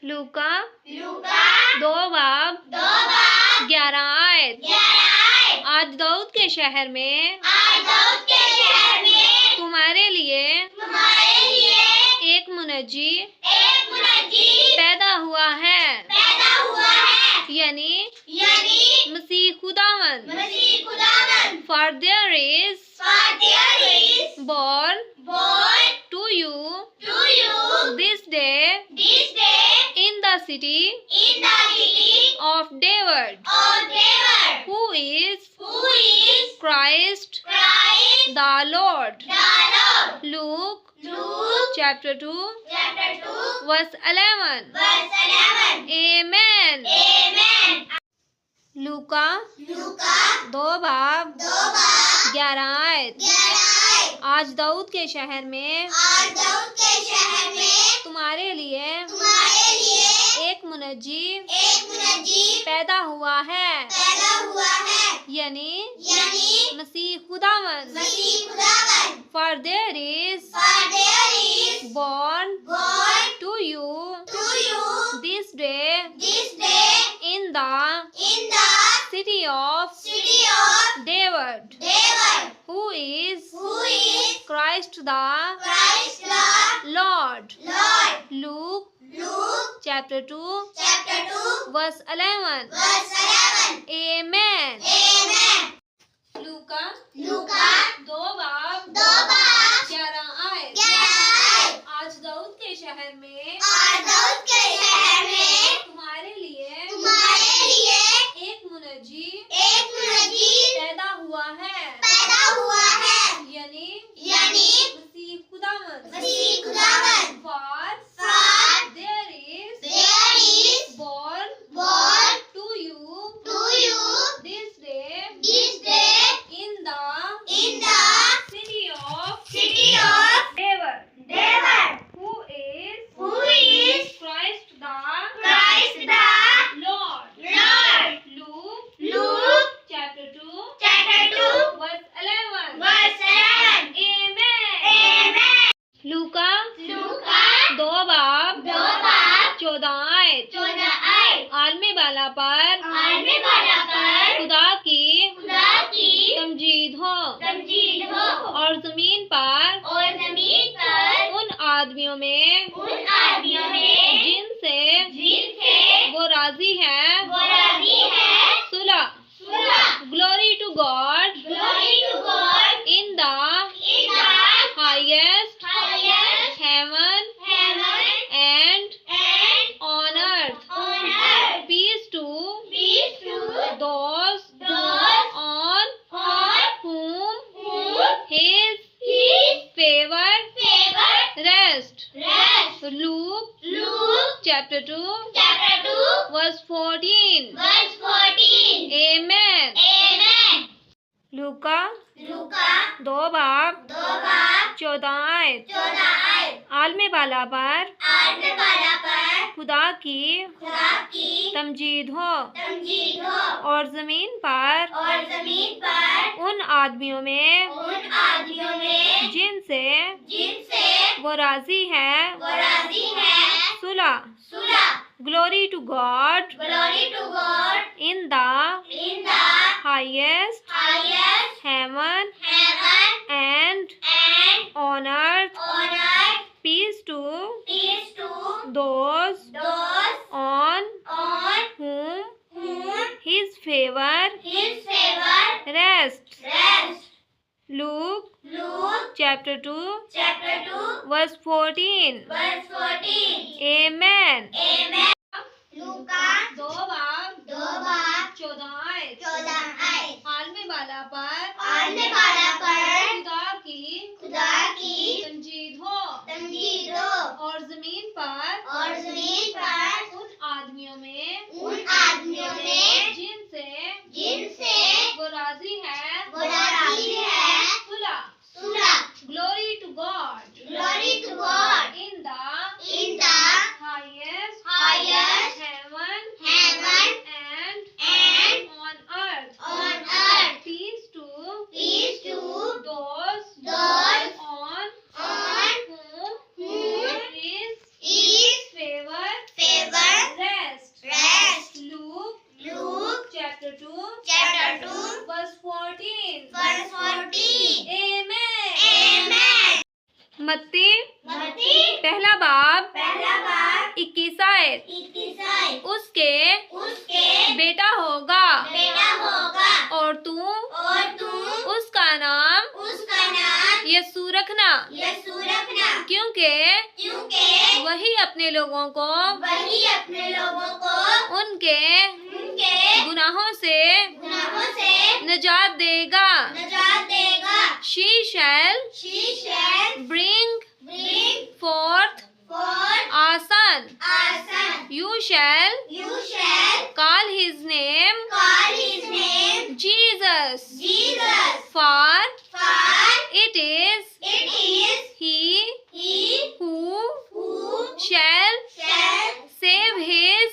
लूका 2 बाब 11 आयत। आज दाऊद के शहर में तुम्हारे लिए एक मुनज्जी पैदा हुआ है, यानी मसीह खुदावंद। For there is born to you this day in the city of David, who is Christ the Lord. Luke chapter 2 verse 11. Amen. लूका 2 बाब 11 आयत। आज दाऊद के शहर में तुम्हारे लिए एक मुनज्जी पैदा हुआ है, यानी मसीह खुदावंद। For there is born to you this day in the city of David, who is Christ the Lord. Luke chapter 2 verse 11. Amen. लूका 2 बाब 11 आयत। आज दाऊद के शहर में तुम्हारे लिए एक मुनज्जी पैदा हुआ है, यानी मसीह खुदावंद। For there is born to you this day in the city of David, who is Christ the Lord. Luke chapter 2 verse 11. Amen. लूका 2 बाब 14 आयत। आलमे बाला पर खुदा की तमजीद हो और जमीन पर उन आदमियों में जिनसे वो राजी है सुलह। Glory to God in the highest heaven and on earth peace to those on whom his favor rests. Luke chapter 2 verse 14. Amen. लूका 2 बाब 14 आयत। आलमे बाला पर खुदा की तमजीद हो और जमीन पर उन आदमियों में जिनसे वो राजी है सुलह। Glory to God in the highest heaven and on earth peace to those on whom his favor rests. Luke chapter 2 verse 14. Amen. लूका 2 बाब 14 आयत। आलमे बाला पर खुदा की तमजीद हो और जमीन पर उन आदमियों में जिनसे वो राजी है सुलह। Glory to God in the रखना, यस्सु रखना, क्योंकि वही अपने लोगों को उनके गुनाहों से निजात देगा। She shall bring forth a son. You shall call his name Jesus. For it is he who shall save his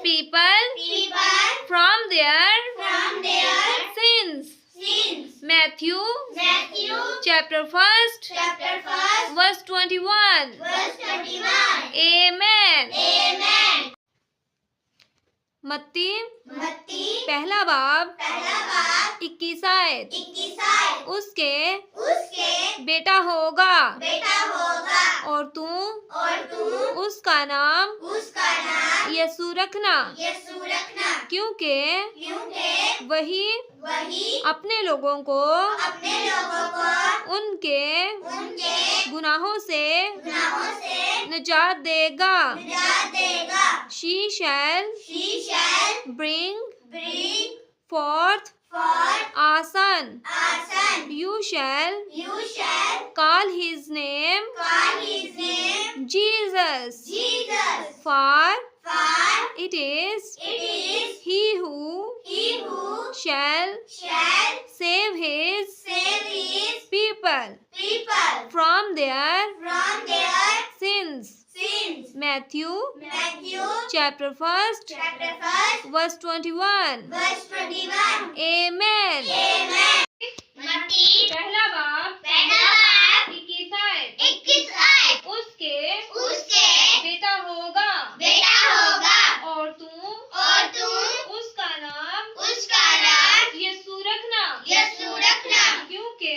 people from their sins. Matthew chapter 1 verse 21. Amen. मत्ती पहला बाब 21 आयत। उसके बेटा होगा और तू उसका नाम यस्सु रखना, क्योंकि वही अपने लोगों को उनके गुनाहों से निजात देगा। She shall bring forth a son. You shall call his name Jesus. For it is he who shall save his people from their sins. Matthew chapter 1 verse 21. Amen. पहला बाब 21 आयत। उसके बेटा होगा और तू उसका नाम यस्सु रखना, क्योंकि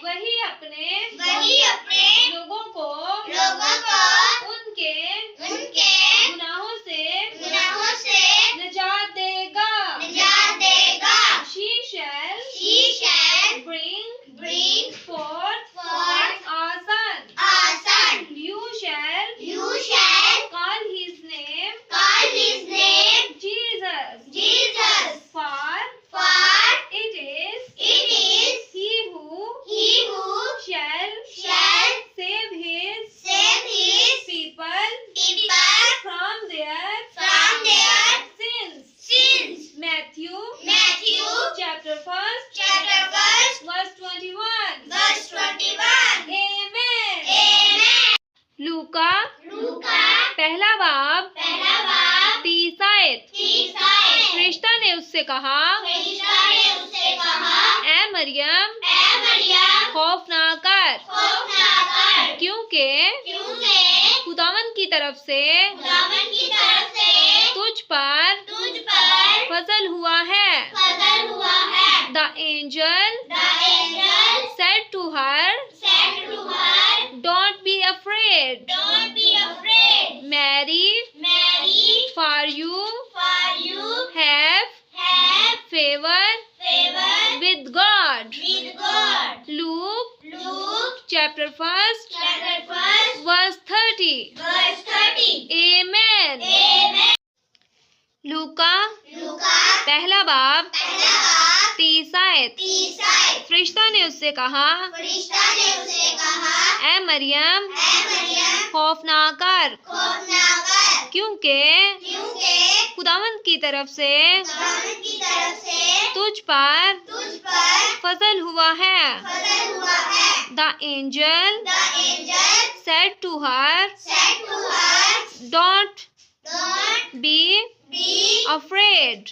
वही अपने लोगों को उनके गुनाहों से निजात देगा। She shall bring forth a son. You shall call his name Jesus. For it is he who shall save his people from their sins. Matthew chapter 1 verse 21. Amen. लूका पहला बाब 30 आयत। फरिश्ता ने उससे कहा, ऐ मरियम खौफ ना कर, क्योंकि खुदावन की तरफ से तुझ पर फजल हुआ है। The angel said to her, don't be afraid, Mary, for you have favor with God. Luke chapter 1 verse 30. Amen. लूका पहला बाब 30 आयत। फरिश्ता ने उससे कहा, ऐ मरियम खौफ ना कर, क्योंकि खुदावंद की तरफ से तुझ पर फजल हुआ है। The angel said to her, don't be afraid,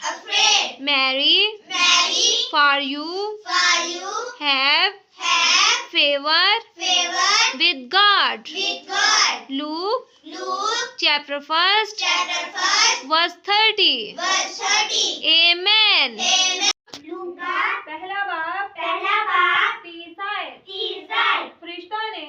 Mary, for you have favor with God. Luke chapter 1 verse 30. Amen. पहला बाब 30 आयत। फरिश्ता ने